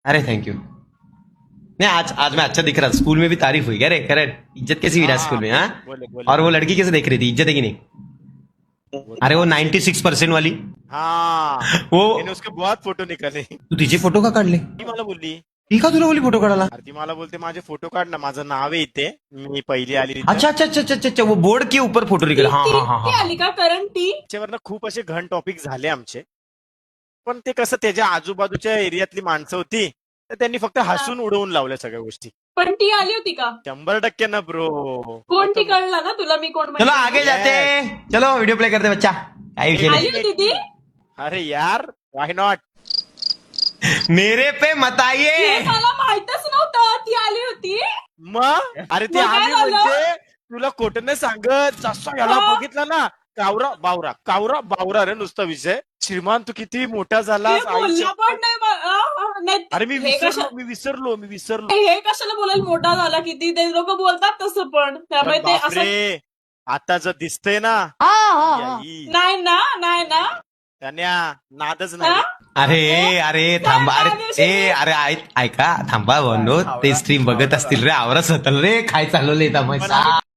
अरे thank you. नहीं आज आज मैं अच्छा दिख रहा था, स्कूल में भी तारीफ हुई। अरे करेक्ट, इज्जत कैसी हुई स्कूल में? हाँ। बोले बोले और वो लड़की कैसे देख रही थी, इज्जत है कि नहीं? वो अरे तो वो अच्छी थी। 96% वाली। हाँ वो मैंने उसके बहुत फोटो निकाले ती तू तिचे फोटो का काढले? मला बोलली ठीक आहे तुला बोली फोटो काढायला? अरे ती मला बोलते माझे फोटो काढ ना माझं नाव आहे इथे मी पहिली आली तिथं अच्छा अच्छा अच्छा अच्छा अच्छा अच्छा, वो बोर्ड के ऊपर फोटो निकला। हाँ हाँ हाँ ती हाँ। आली का करण ती? त्याच्यावरनं खूप असे घन टॉपिक झाले आमचे पण ते कसं त्याच्या आजूबाजूच्या एरियातली माणसं होती तर त्यांनी फक्त हसून उडवून लावल्या सगळ्या गोष्टी पण ती आली होती का? 100% ना ब्रो कोण ती कळला ना तुला मी कोण चलो माहिती? आगे जाते हैं। चलो वीडियो प्ले करते बच्चा, काय विषय आली नाही। होती ती? अरे यार वाय नॉट मेरे पे मत हे आइए। मला माहितच नव्हतं ती आली होती. मग अरे ते मग काय आम्ही झालं? म्हणजे तुला खोटं नाही सांगत जसं याला हा. बघितलं ना कावरा बावरा रे नुसता विषय श्रीमान तू किती मोठा हे झालास बोलला आईच्या पण नाही नाही. अरे मी हे विसरलो हे कशाला बोलायला मोठा झाला किती ते लोक बोलतात तसं पण त्यामुळे पण ते असं बापरे आता जर दिसतंय ना याई, नाही ना नाही ना त्यान्या नादच नाही हा? अरे अरे थांबा, अरे ए अरे ऐका थांबा, बनलो ते स्ट्रीम बघत असतील रे, आवरच होतं रे, काय चालवलंय तमाशा.